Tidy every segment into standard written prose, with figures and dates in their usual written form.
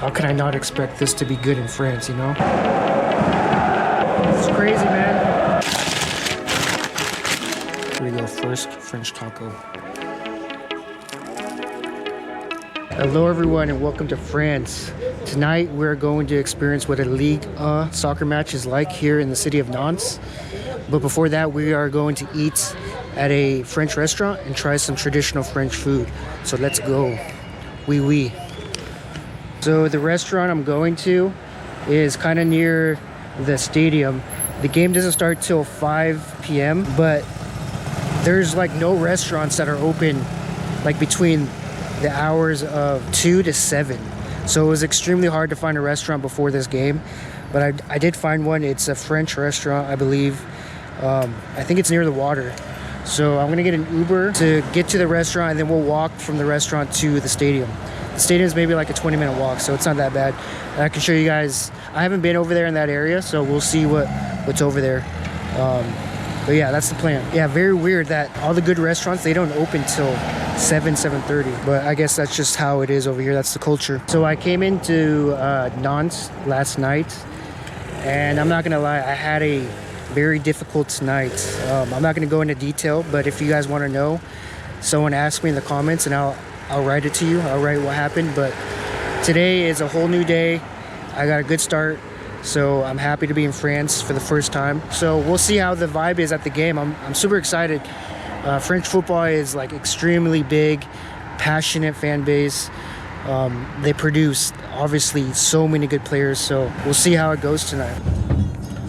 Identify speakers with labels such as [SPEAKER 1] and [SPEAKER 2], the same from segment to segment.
[SPEAKER 1] How can I not expect this to be good in France, you know? It's crazy, man. Here we go, first French taco. Hello everyone and welcome to France. Tonight we're going to experience what a Ligue I soccer match is like here in the city of Nantes. But before that, we are going to eat at a French restaurant and try some traditional French food. So let's go. Oui, oui. So the restaurant I'm going to is kind of near the stadium. The game doesn't start till 5 p.m. but there's like no restaurants that are open like between the hours of 2 to 7. So it was extremely hard to find a restaurant before this game, but I did find one. It's a French restaurant, I believe. I think it's near the water. So I'm gonna get an Uber to get to the restaurant, and then we'll walk from the restaurant to the stadium. The stadium is maybe like a 20-minute walk, so it's not that bad. And I can show you guys. I haven't been over there in that area, so we'll see what's over there. But yeah, that's the plan. Yeah, very weird that all the good restaurants, they don't open till 7:30. But I guess that's just how it is over here. That's the culture. So I came into Nantes last night, and I'm not gonna lie, I had a very difficult night. I'm not gonna go into detail, but if you guys want to know, someone ask me in the comments, and I'll write it to you. I'll write what happened. But today is a whole new day. I got a good start. So I'm happy to be in France for the first time. So we'll see how the vibe is at the game. I'm super excited. French football is like extremely big, passionate fan base. They produce obviously so many good players. So we'll see how it goes tonight.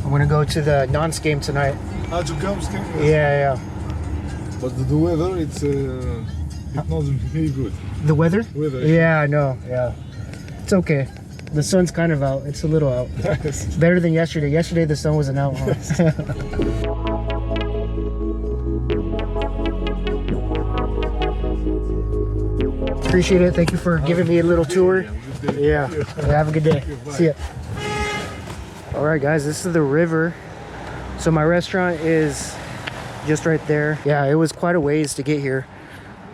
[SPEAKER 1] I'm gonna go to the Nantes game tonight.
[SPEAKER 2] Ah, to come?
[SPEAKER 1] Yeah.
[SPEAKER 2] But the weather, it's not very good.
[SPEAKER 1] The weather?
[SPEAKER 2] Weather.
[SPEAKER 1] Yeah, I know. Yeah, it's okay. The sun's kind of out. It's a little out. It's better than yesterday. Yesterday the sun wasn't out. Huh? Appreciate it. Thank you for giving me a little tour. Yeah. Have a good day. See ya. All right, guys. This is the river. So my restaurant is just right there. Yeah, it was quite a ways to get here,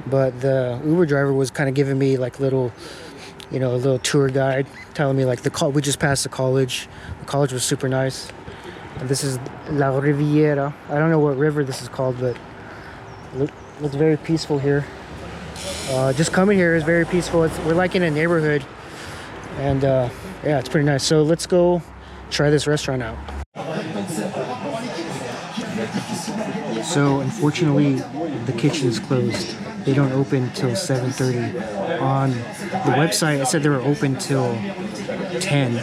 [SPEAKER 1] but the Uber driver was kind of giving me like little, a little tour guide, telling me like we just passed the college. The college was super nice. And this is La Riviera. I don't know what river this is called, but it's very peaceful here. Just coming here is very peaceful. We're like in a neighborhood, and yeah, it's pretty nice. So let's go try this restaurant out. So unfortunately, the kitchen is closed. They don't open till 7:30. On the website, it said they were open till 10,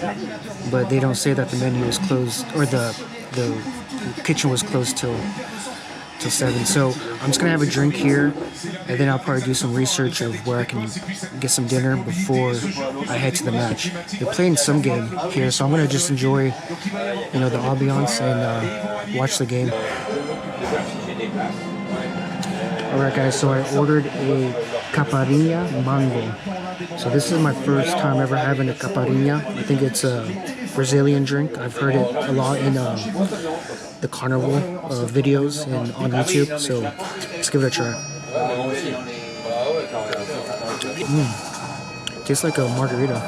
[SPEAKER 1] but they don't say that the menu is closed, or the kitchen was closed till 7. So I'm just gonna have a drink here, and then I'll probably do some research of where I can get some dinner before I head to the match. They're playing some game here, so I'm gonna just enjoy, the ambiance and watch the game. Alright guys, so I ordered a caipirinha mango. So this is my first time ever having a caipirinha. I think it's a Brazilian drink. I've heard it a lot in the carnival videos on YouTube. So let's give it a try. Tastes like a margarita.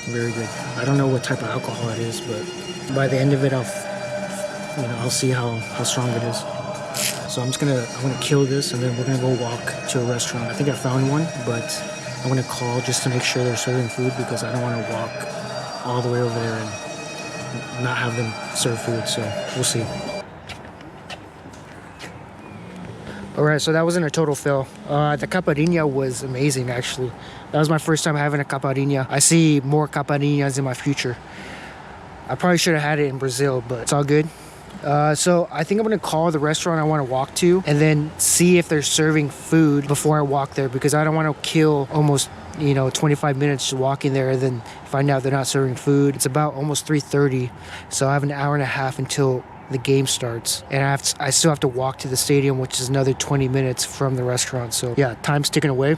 [SPEAKER 1] Very good. I don't know what type of alcohol it is, but by the end of it, I'll see how strong it is. So I'm gonna kill this, and then we're gonna go walk to a restaurant. I think I found one, but I'm gonna call just to make sure they're serving food, because I don't want to walk all the way over there and not have them serve food. So we'll see. All right, so that wasn't a total fail. The caipirinha was amazing, actually. That was my first time having a caipirinha. I see more caipirinhas in my future. I probably should have had it in Brazil, but it's all good. So I think I'm gonna call the restaurant I want to walk to, and then see if they're serving food before I walk there, because I don't want to kill almost 25 minutes walking there and then find out they're not serving food. It's about almost 3:30, so I have an hour and a half until the game starts, and I still have to walk to the stadium, which is another 20 minutes from the restaurant. So yeah, time's ticking away.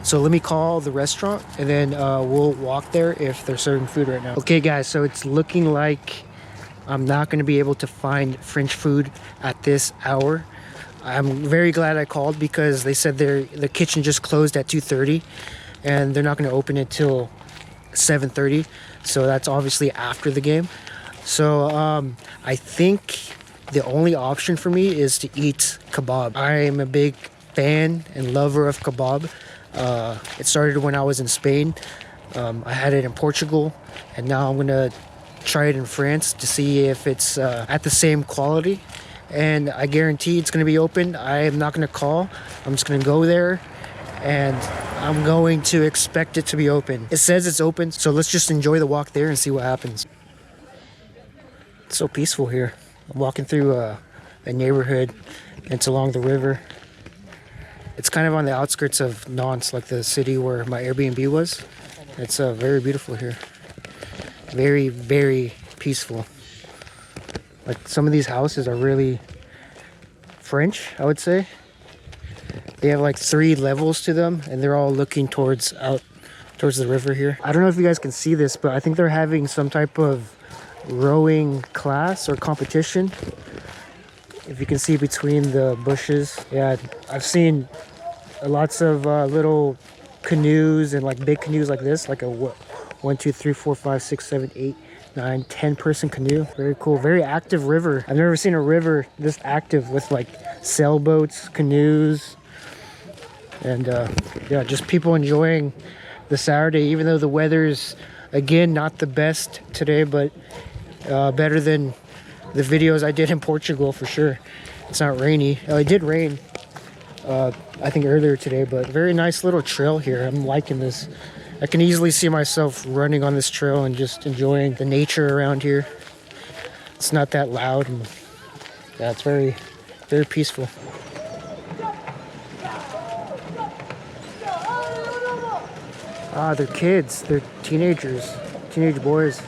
[SPEAKER 1] So let me call the restaurant, and then we'll walk there if they're serving food right now. Okay guys, so it's looking like I'm not going to be able to find French food at this hour. I'm very glad I called, because they said the kitchen just closed at 2:30, and they're not going to open it till 7:30, so that's obviously after the game. So I think the only option for me is to eat kebab. I am a big fan and lover of kebab. It started when I was in Spain. I had it in Portugal, and now I'm gonna try it in France to see if it's at the same quality. And I guarantee it's gonna be open. I am not gonna call. I'm just gonna go there, and I'm going to expect it to be open. It says it's open, so let's just enjoy the walk there and see what happens. It's so peaceful here. I'm walking through a neighborhood, and it's along the river. It's kind of on the outskirts of Nantes, like the city where my Airbnb was. It's very beautiful here. Very, very peaceful. Like some of these houses are really French, I would say. They have like 3 levels to them, and they're all looking towards the river here. I don't know if you guys can see this, but I think they're having some type of rowing class or competition. If you can see between the bushes. Yeah, I've seen lots of little canoes and like big canoes like this, like a 1, 2, 3, 4, 5, 6, 7, 8, 9, 10 person canoe. Very cool. Very active river. I've never seen a river this active with like sailboats, canoes, and yeah, just people enjoying the Saturday, even though the weather's again not the best today, but better than the videos I did in Portugal for sure. It's not rainy. It did rain I think earlier today, but very nice little trail here. I'm liking this. I can easily see myself running on this trail and just enjoying the nature around here. It's not that loud, and yeah, it's very, very peaceful. Ah, they're kids. They're teenagers, teenage boys.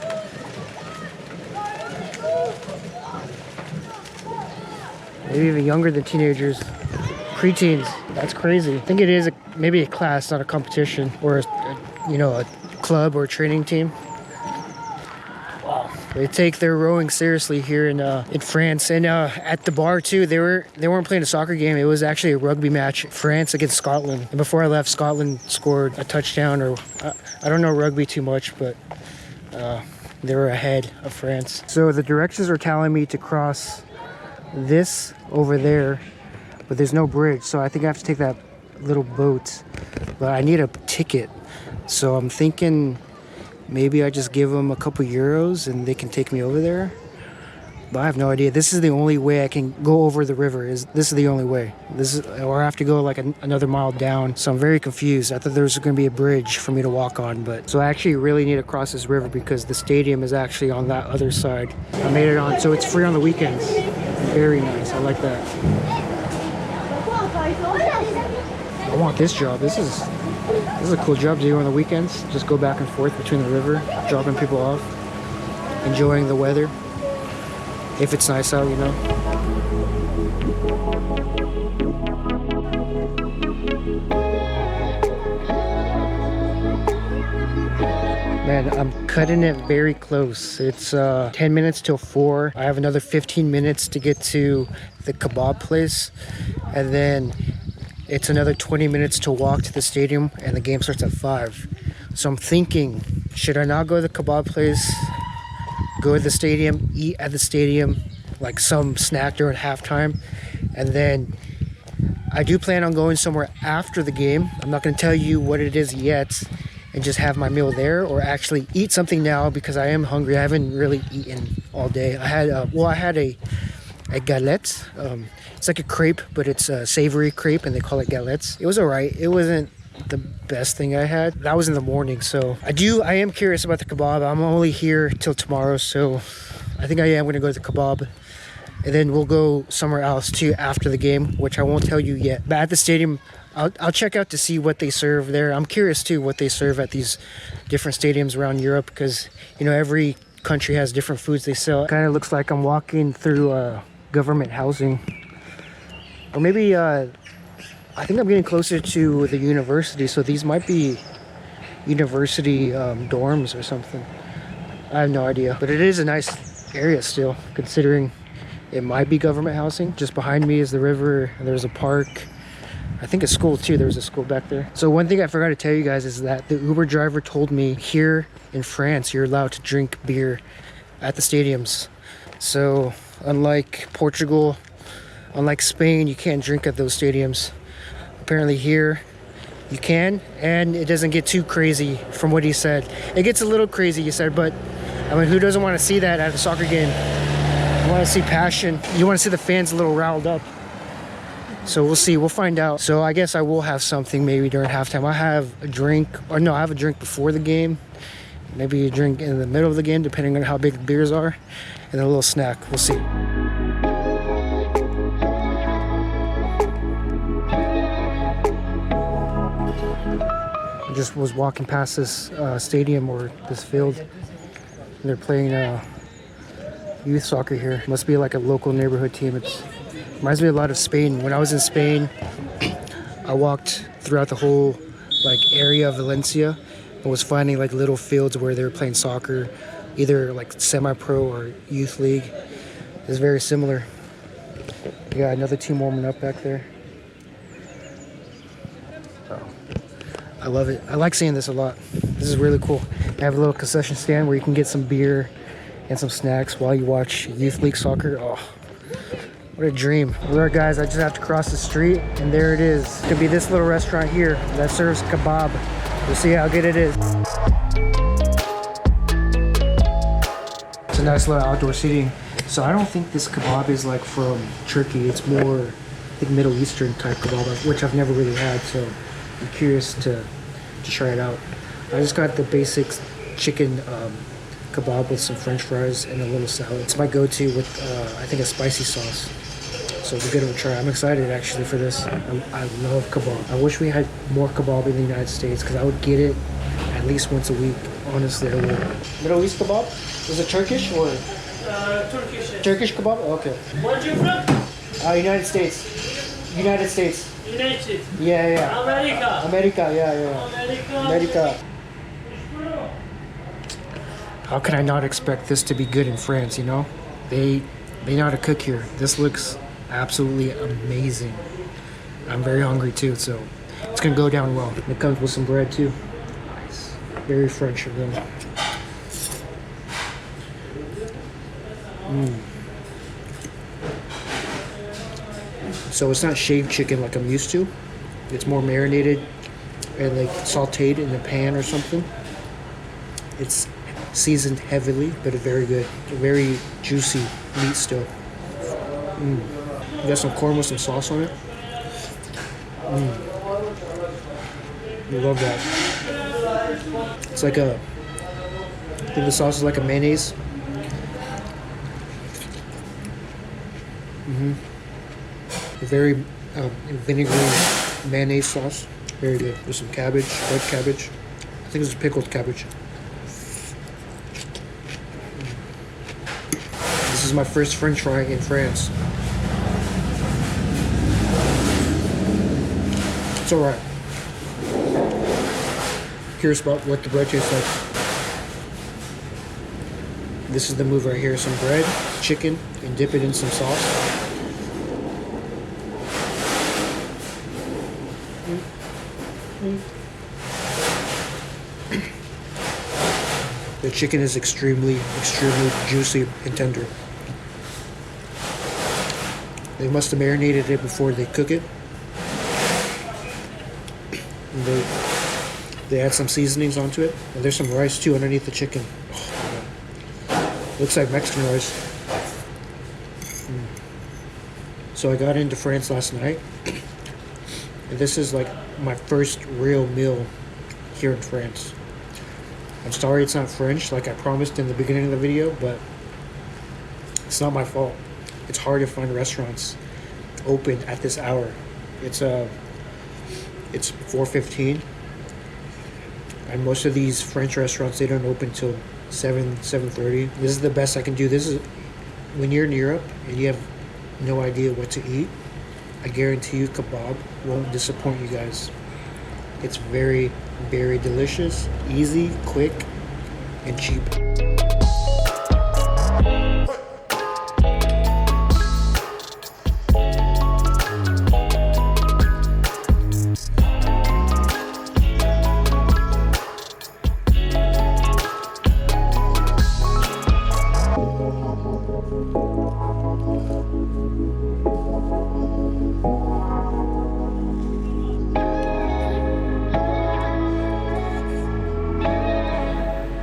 [SPEAKER 1] Maybe even younger than teenagers. Preteens. That's crazy. I think it is maybe a class, not a competition, or a club or a training team. Wow. They take their rowing seriously here in France, and at the bar too. They weren't playing a soccer game. It was actually a rugby match. France against Scotland. And before I left, Scotland scored a touchdown. Or I don't know rugby too much, but they were ahead of France. So the directions are telling me to cross this over there, but there's no bridge, so I think I have to take that little boat, but I need a ticket. So I'm thinking maybe I just give them a couple euros and they can take me over there, but I have no idea. This is the only way I can go over the river. This is the only way. Or I have to go like another mile down. So I'm very confused. I thought there was going to be a bridge for me to walk on, but so I actually really need to cross this river because the stadium is actually on that other side. I made it on, so it's free on the weekends. Very nice. I like that. I want this job. This is a cool job to do on the weekends. Just go back and forth between the river, dropping people off, enjoying the weather. If it's nice out, Man, I'm cutting it very close. It's 10 minutes till 4. I have another 15 minutes to get to the kebab place, and then it's another 20 minutes to walk to the stadium, and the game starts at 5. So I'm thinking, should I not go to the kebab place, go to the stadium, eat at the stadium, like some snack during halftime, and then I do plan on going somewhere after the game. I'm not going to tell you what it is yet, and just have my meal there, or actually eat something now because I am hungry. I haven't really eaten all day. I had a galette. It's like a crepe, but it's a savory crepe, and they call it galettes. It was alright. It wasn't the best thing I had. That was in the morning, so I am curious about the kebab. I'm only here till tomorrow, so I think I am going to go to the kebab, and then we'll go somewhere else too after the game, which I won't tell you yet. But at the stadium, I'll check out to see what they serve there. I'm curious too what they serve at these different stadiums around Europe, because every country has different foods they sell. Kind of looks like I'm walking through government housing, or maybe I think I'm getting closer to the university, so these might be university dorms or something. I have no idea, but it is a nice area still, considering it might be government housing. Just behind me is the river, and there's a park. I think a school too. There was a school back there. So one thing I forgot to tell you guys is that the Uber driver told me here in France, you're allowed to drink beer at the stadiums. So unlike Portugal, unlike Spain, you can't drink at those stadiums. Apparently here you can, and it doesn't get too crazy from what he said. It gets a little crazy, he said, but I mean, who doesn't want to see that at a soccer game? You want to see passion. You want to see the fans a little riled up. So we'll see. We'll find out. So I guess I will have something maybe during halftime. I have a drink, or no, I have a drink before the game. Maybe a drink in the middle of the game, depending on how big the beers are. And a little snack. We'll see. I just was walking past this stadium or this field. And they're playing youth soccer here. Must be like a local neighborhood team. It reminds me a lot of Spain. When I was in Spain, I walked throughout the whole like area of Valencia and was finding like little fields where they were playing soccer, either like semi-pro or youth league. It's very similar. We got another team warming up back there. Oh, I love it. I like seeing this a lot. This is really cool. They have a little concession stand where you can get some beer and some snacks while you watch youth league soccer. Oh, what a dream. All right, guys, I just have to cross the street, and there it is. It's gonna be this little restaurant here that serves kebab. We'll see how good it is. It's a nice little outdoor seating. So I don't think this kebab is like from Turkey. It's more, I think, Middle Eastern type kebab, which I've never really had. So I'm curious to try it out. I just got the basic chicken kebab with some French fries and a little salad. It's my go-to with, I think, a spicy sauce. So we'll give it a try. I'm excited actually for this. I love kebab. I wish we had more kebab in the United States because I would get it at least once a week. Honestly, I would. Middle East kebab? Is it Turkish or?
[SPEAKER 3] Turkish.
[SPEAKER 1] Turkish kebab? Okay.
[SPEAKER 3] Where are you from?
[SPEAKER 1] United States. United States.
[SPEAKER 3] United States.
[SPEAKER 1] Yeah.
[SPEAKER 3] America.
[SPEAKER 1] America, yeah. America. How can I not expect this to be good in France, you know? They know how to cook here. This looks absolutely amazing. I'm very hungry too, so it's gonna go down well. It comes with some bread too. Nice. Very French of them. So it's not shaved chicken like I'm used to. It's more marinated and like sauteed in a pan or something. It's seasoned heavily, but it's very good. Very juicy meat still. You got some corn with some sauce on it. You love that. It's like I think the sauce is like a mayonnaise. A very vinegary mayonnaise sauce. Very good. With some cabbage, red cabbage. I think it's pickled cabbage. This is my first French fry in France. It's alright. Curious about what the bread tastes like. This is the move right here. Some bread, chicken, and dip it in some sauce. The chicken is extremely juicy and tender. They must have marinated it before they cook it. And they add some seasonings onto it. And there's some rice too underneath the chicken. Oh, looks like Mexican rice. So I got into France last night. And this is like my first real meal here in France. I'm sorry it's not French like I promised in the beginning of the video, but it's not my fault. It's hard to find restaurants open at this hour. It's 4:15, and most of these French restaurants, they don't open till 7:30. This is the best I can do. This is when you're in Europe and you have no idea what to eat. I guarantee you kebab won't disappoint you guys. It's very, very delicious, easy, quick, and cheap.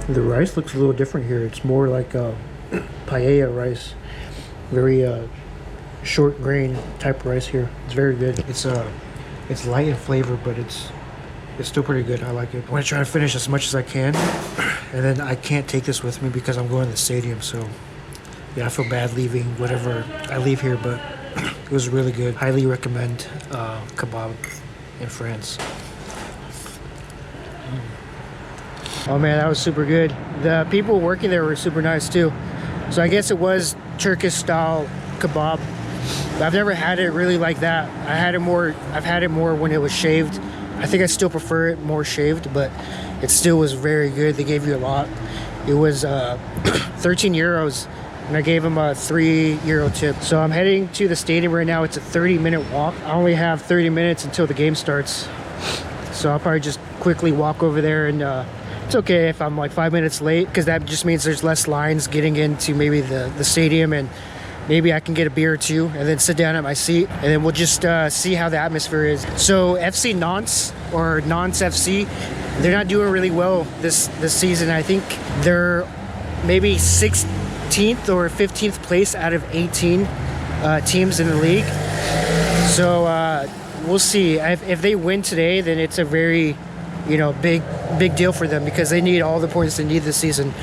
[SPEAKER 1] The rice looks a little different here. It's more like paella rice. Very short grain type rice here. It's very good. It's light in flavor, but it's still pretty good. I like it. I'm gonna try to finish as much as I can, and then I can't take this with me because I'm going to the stadium. So yeah, I feel bad leaving whatever I leave here, but it was really good. Highly recommend kebab in France. Oh man, that was super good. The people working there were super nice too. So I guess it was Turkish style kebab. But I've never had it really like that. I've had it more when it was shaved. I think I still prefer it more shaved, but it still was very good. They gave you a lot. It was 13 euros, and I gave them a €3 tip. So I'm heading to the stadium right now. It's a 30-minute walk. I only have 30 minutes until the game starts. So I'll probably just quickly walk over there, and it's okay if I'm like 5 minutes late, because that just means there's less lines getting into maybe the stadium, and maybe I can get a beer or two and then sit down at my seat, and then we'll just see how the atmosphere is. So FC Nantes, or Nantes FC, they're not doing really well this season. I think they're maybe 16th or 15th place out of 18 teams in the league. So we'll see. If they win today, then it's a very big deal for them, because they need all the points they need this season.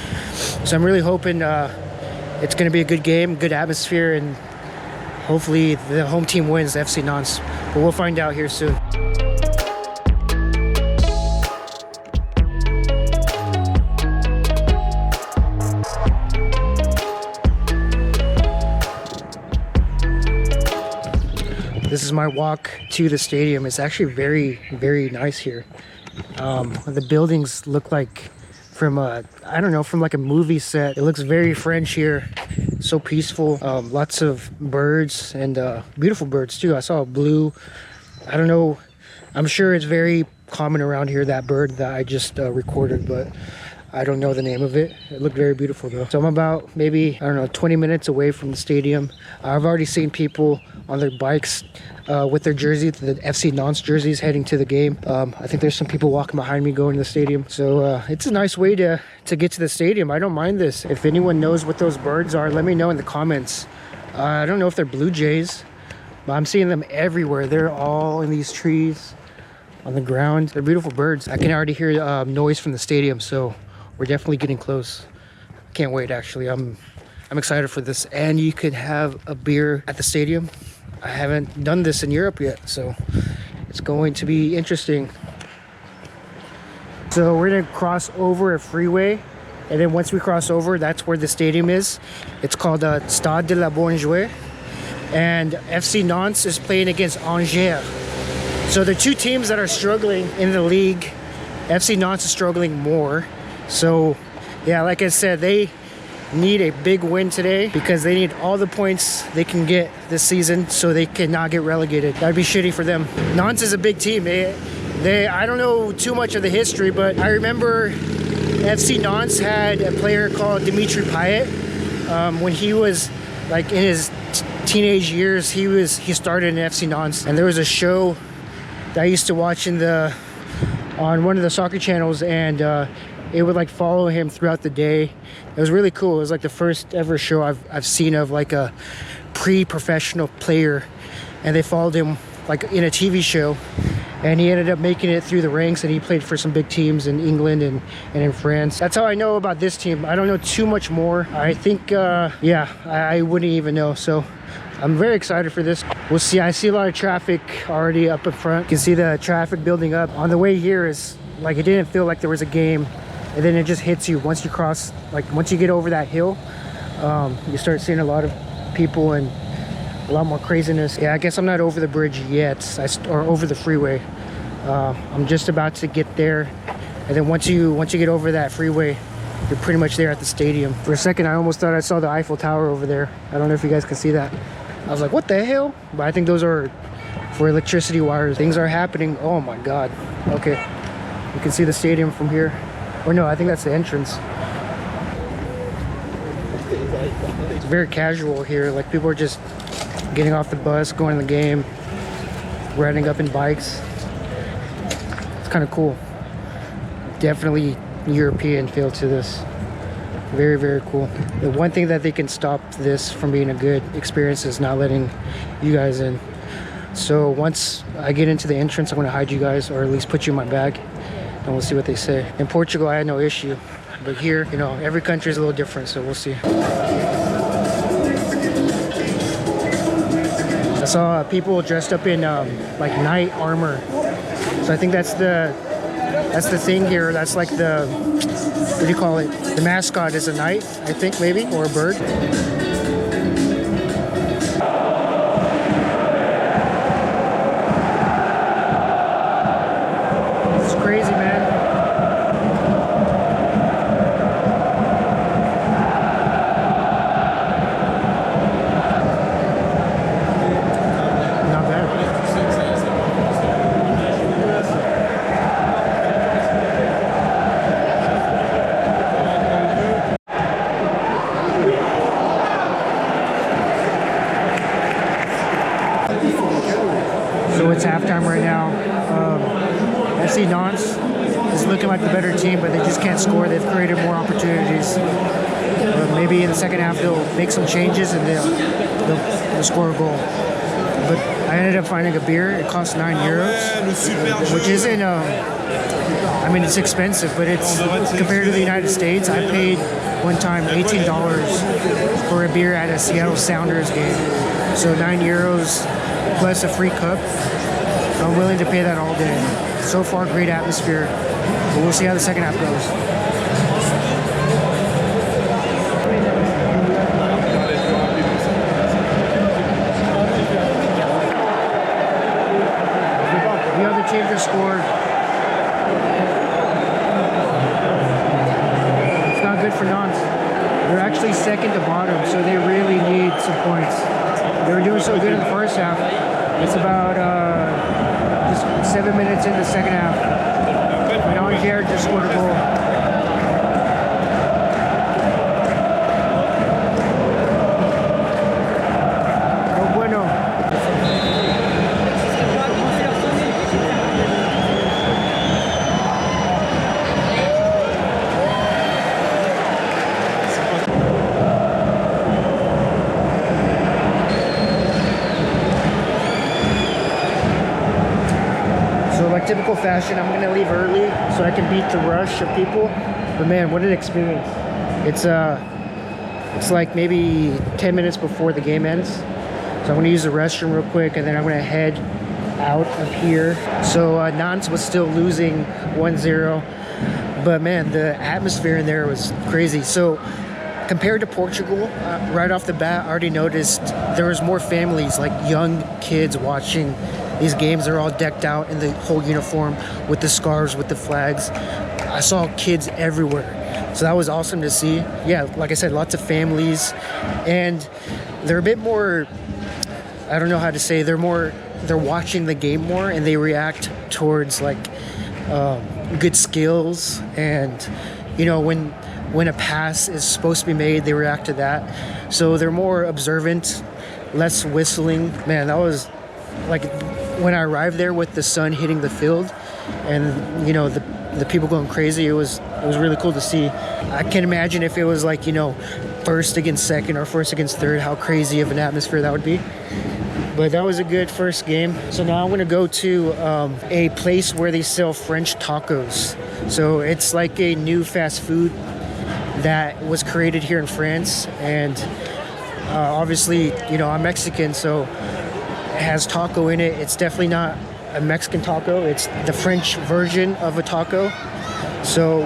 [SPEAKER 1] So I'm really hoping it's going to be a good game, good atmosphere, and hopefully the home team wins, FC Nantes. But we'll find out here soon. This is my walk to the stadium. It's actually very, very nice here. The buildings look like from from like a movie set. It looks very French here. So peaceful. Lots of birds, and beautiful birds too. I saw a blue, I don't know, I'm sure it's very common around here, that bird that I just recorded, but I don't know the name of it. It looked very beautiful though. So I'm about maybe, 20 minutes away from the stadium. I've already seen people on their bikes with their jerseys, the FC Nantes jerseys, heading to the game. I think there's some people walking behind me going to the stadium. So it's a nice way to get to the stadium. I don't mind this. If anyone knows what those birds are, let me know in the comments. I don't know if they're blue jays, but I'm seeing them everywhere. They're all in these trees, on the ground. They're beautiful birds. I can already hear noise from the stadium, so we're definitely getting close. Can't wait, actually. I'm excited for this. And you could have a beer at the stadium. I haven't done this in Europe yet, so it's going to be interesting. So we're gonna cross over a freeway, and then once we cross over, that's where the stadium is. It's called Stade de la Bonne, and FC Nantes is playing against Angers. So the two teams that are struggling in the league, FC Nantes is struggling more. So yeah, like I said, they need a big win today, because they need all the points they can get this season so they cannot get relegated. That'd be shitty for them. Nantes is a big team. I don't know too much of the history, but I remember FC Nantes had a player called Dimitri Payet. When he was like in his teenage years, he started in FC Nantes, and there was a show that I used to watch on one of the soccer channels, and it would like follow him throughout the day. It was really cool. It was like the first ever show I've seen of like a pre-professional player, and they followed him like in a TV show, and he ended up making it through the ranks, and he played for some big teams in England and in France. That's how I know about this team. I don't know too much more. I think I wouldn't even know. So I'm very excited for this. We'll see. I see a lot of traffic already up in front. You can see the traffic building up. On the way here is like, it didn't feel like there was a game, and then it just hits you once you cross, like once you get over that hill. You start seeing a lot of people and a lot more craziness. Yeah, I guess I'm not over the bridge yet, or over the freeway. I'm just about to get there, and then once you get over that freeway, you're pretty much there at the stadium. For a second, I almost thought I saw the Eiffel Tower over there. I don't know if you guys can see that. I was like, what the hell? But I think those are for electricity wires. Things are happening. Oh my God. Okay, you can see the stadium from here. Or no, I think that's the entrance. It's very casual here. Like, people are just getting off the bus, going to the game, riding up in bikes. It's kind of cool. Definitely European feel to this. Very, very cool. The one thing that they can stop this from being a good experience is not letting you guys in. So once I get into the entrance, I'm going to hide you guys, or at least put you in my bag, and we'll see what they say. In Portugal, I had no issue, but here, you know, every country is a little different, so we'll see. I saw people dressed up in like knight armor. So I think that's the thing here. That's like the, what do you call it? The mascot is a knight, I think, maybe, or a bird. It's crazy, man. Not bad. So it's halftime right now. FC Nantes is looking like the better team, but they just can't score. They've created more opportunities. Maybe in the second half they'll make some changes and they'll score a goal. But I ended up finding a beer. It costs €9, which isn't. I mean, it's expensive, but it's compared to the United States. I paid one time $18 for a beer at a Seattle Sounders game. So €9 plus a free cup. I'm willing to pay that all day. So far, great atmosphere, but we'll see how the second half goes. The other team just scored. It's not good for Nantes. They're actually second to bottom, so they really need some points. They were doing so good in the first half. It's about just 7 minutes in the second half. And Angers just scored a goal. No bueno. Typical fashion, I'm gonna leave early so I can beat the rush of people. But man, what an experience. It's like maybe 10 minutes before the game ends. So I'm gonna use the restroom real quick and then I'm gonna head out of here. So Nantes was still losing 1-0. But man, the atmosphere in there was crazy. So compared to Portugal, right off the bat, I already noticed there was more families, like young kids watching these games. Are all decked out in the whole uniform with the scarves, with the flags. I saw kids everywhere. So that was awesome to see. Yeah, like I said, lots of families. And they're a bit more, I don't know how to say, they're watching the game more and they react towards like good skills. And, you know, when a pass is supposed to be made, they react to that. So they're more observant, less whistling. Man, that was like when I arrived there with the sun hitting the field and, you know, the people going crazy. It was really cool to see. I can imagine if it was like, you know, first against second or first against third, how crazy of an atmosphere that would be. But that was a good first game. So now I'm gonna go to a place where they sell French tacos. So it's like a new fast food that was created here in France. And obviously, you know, I'm Mexican, so it has taco in it. It's definitely not a Mexican taco. It's the French version of a taco. So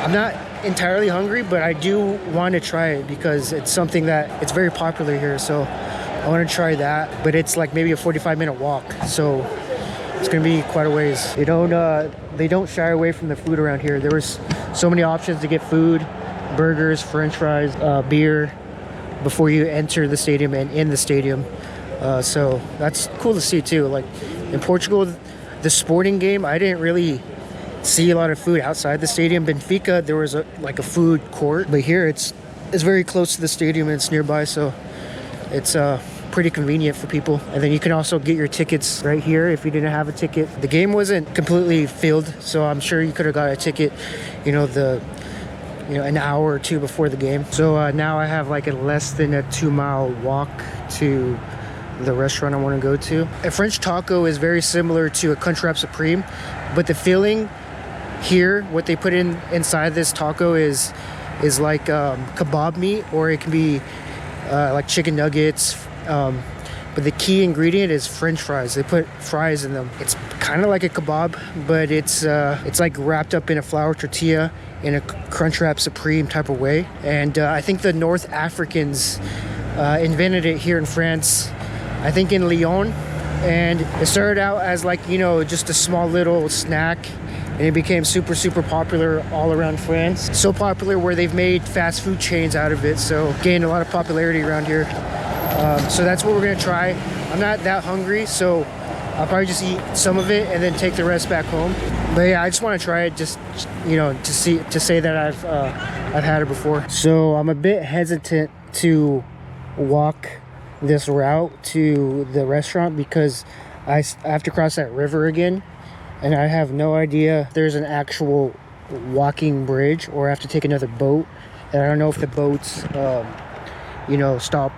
[SPEAKER 1] I'm not entirely hungry, but I do want to try it because it's something that it's very popular here. So I want to try that, but it's like maybe a 45-minute walk. So it's gonna be quite a ways. They don't shy away from the food around here. There was so many options to get food, burgers, French fries, beer before you enter the stadium and in the stadium. So that's cool to see too. Like in Portugal, the sporting game, I didn't really see a lot of food outside the stadium. Benfica, there was a food court, but here it's very close to the stadium and it's nearby. So it's pretty convenient for people. And then you can also get your tickets right here if you didn't have a ticket. The game wasn't completely filled, so I'm sure you could have got a ticket, an hour or two before the game. So now I have like a less than a 2-mile walk to the restaurant I want to go to. A French taco is very similar to a Crunchwrap Supreme, but the filling here, what they put inside this taco is like kebab meat, or it can be like chicken nuggets. But the key ingredient is French fries. They put fries in them. It's kind of like a kebab, but it's like wrapped up in a flour tortilla in a Crunchwrap Supreme type of way. And I think the North Africans invented it here in France, I think in Lyon. And it started out as like, just a small little snack, and it became super, super popular all around France. So popular where they've made fast food chains out of it, so gained a lot of popularity around here. So that's what we're gonna try. I'm not that hungry, so I'll probably just eat some of it and then take the rest back home. But yeah, I just want to try it, just to say that I've had it before. So I'm a bit hesitant to walk this route to the restaurant because I have to cross that river again, and I have no idea if there's an actual walking bridge or I have to take another boat. And I don't know if the boats stop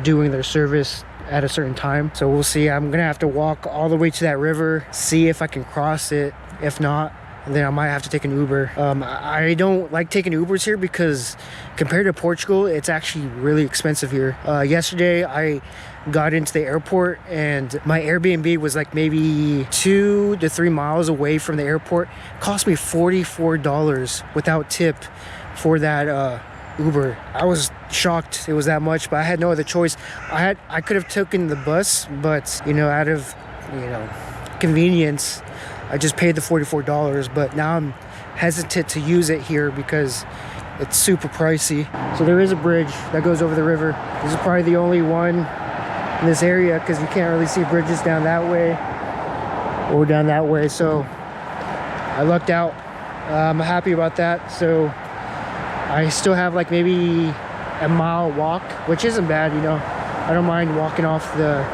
[SPEAKER 1] doing their service at a certain time, so we'll see. I'm gonna have to walk all the way to that river, see if I can cross it. If not, then I might have to take an Uber. I don't like taking Ubers here because compared to Portugal, it's actually really expensive here. Yesterday I got into the airport and my Airbnb was like maybe 2 to 3 miles away from the airport. It cost me $44 without tip for that Uber. I was shocked it was that much, but I had no other choice. I could have taken the bus, but out of convenience, I just paid the $44. But now I'm hesitant to use it here because it's super pricey. So there is a bridge that goes over the river. This is probably the only one in this area because you can't really see bridges down that way or down that way. So I lucked out. I'm happy about that. So I still have like maybe a mile walk, which isn't bad, I don't mind walking off the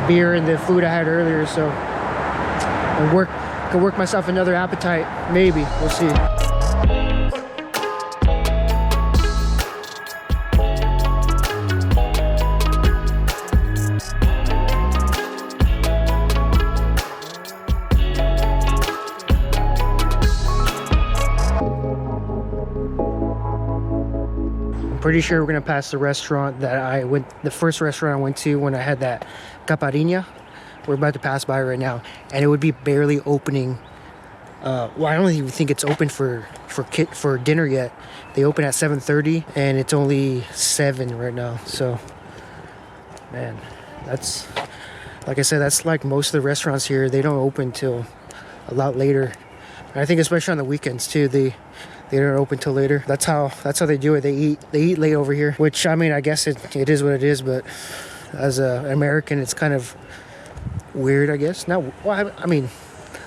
[SPEAKER 1] beer and the food I had earlier, so I could work myself another appetite, maybe. We'll see. Pretty sure we're gonna pass the restaurant that the first restaurant I went to when I had that caipirinha. We're about to pass by right now, and it would be barely opening. Well, I don't even think it's open for dinner yet. They open at 7:30, and it's only 7 right now. So, man, that's like I said, that's like most of the restaurants here. They don't open till a lot later. And I think especially on the weekends too. They don't open till later. That's how they do it. They eat late over here, which I mean, I guess it is what it is. But as an American, it's kind of weird, I guess. I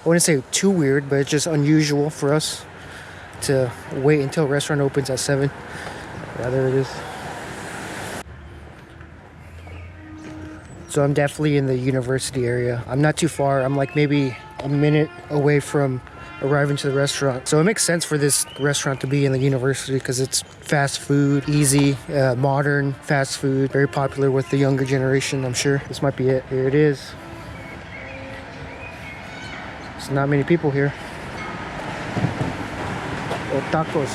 [SPEAKER 1] wouldn't say too weird, but it's just unusual for us to wait until a restaurant opens at 7. Yeah, there it is. So I'm definitely in the university area. I'm not too far. I'm like maybe a minute away from arriving to the restaurant. So it makes sense for this restaurant to be in the university because it's fast food, easy, modern fast food, very popular with the younger generation, I'm sure. This might be it. Here it is. There's not many people here. Oh, tacos.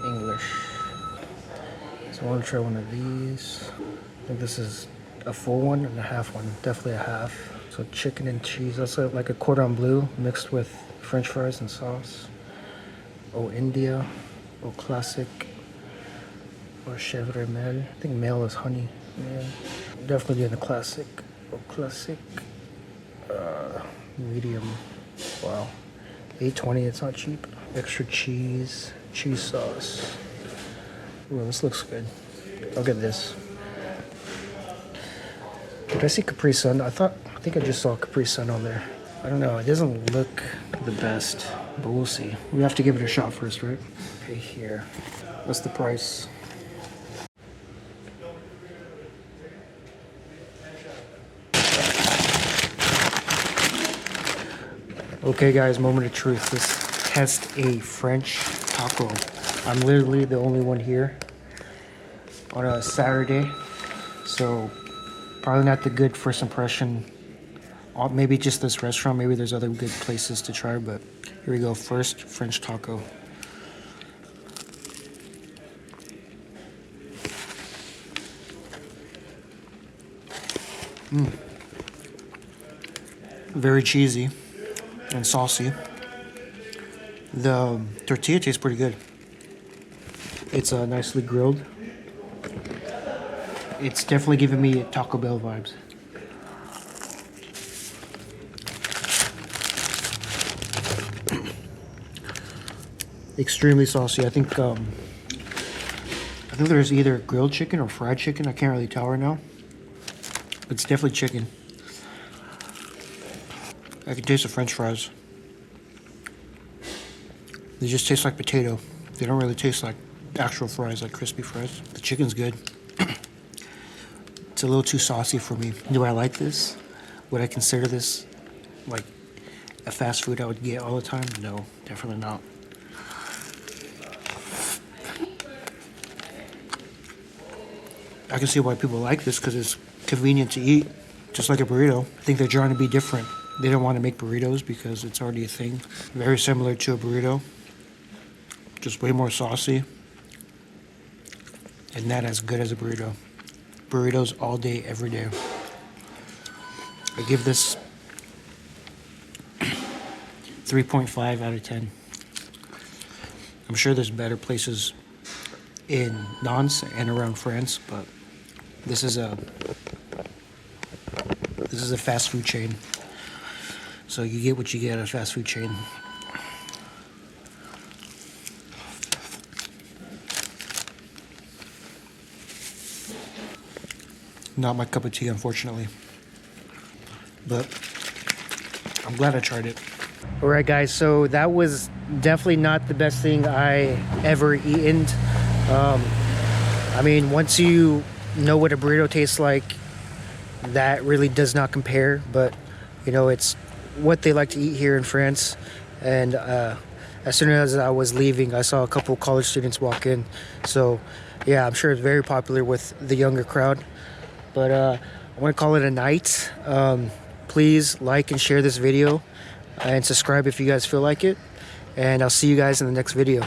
[SPEAKER 1] English. So I want to try one of these. I think this is a full one and a half one. Definitely a half. So chicken and cheese, that's like a cordon bleu mixed with French fries and sauce. Oh, India. Oh, classic. Or chèvre mel. I think mel is honey. Yeah. Definitely doing the classic. Oh, classic. Medium. Wow. $8.20, it's not cheap. Extra cheese. Cheese sauce. Ooh, this looks good. I'll get this. Did I see Capri Sun? I think I just saw Capri Sun on there. I don't know. It doesn't look the best, but we'll see. We have to give it a shot first, right? Okay, here. What's the price? Okay guys, moment of truth. Let's test a French taco. I'm literally the only one here on a Saturday, so probably not the good first impression. Maybe just this restaurant, maybe there's other good places to try, but here we go. First French taco. Very cheesy and saucy. The tortilla tastes pretty good. It's nicely grilled. It's definitely giving me Taco Bell vibes. Extremely saucy. I think there's either grilled chicken or fried chicken. I can't really tell right now. It's definitely chicken. I can taste the French fries. They just taste like potato. They don't really taste like actual fries, like crispy fries. The chicken's good. It's a little too saucy for me. Do I like this? Would I consider this like a fast food I would get all the time? No, definitely not. I can see why people like this because it's convenient to eat, just like a burrito. I think they're trying to be different. They don't want to make burritos because it's already a thing. Very similar to a burrito, just way more saucy and not as good as a burrito. Burritos all day, every day. I give this 3.5 out of 10. I'm sure there's better places in Nantes and around France, but this is a fast food chain. So you get what you get at a fast food chain. Not my cup of tea, unfortunately. But I'm glad I tried it. All right, guys, so that was definitely not the best thing I ever eaten. I mean, once you know what a burrito tastes like, that really does not compare. But, you know, it's what they like to eat here in France. And as soon as I was leaving, I saw a couple college students walk in. So, yeah, I'm sure it's very popular with the younger crowd. But I want to call it a night. Please like and share this video and subscribe if you guys feel like it. And I'll see you guys in the next video.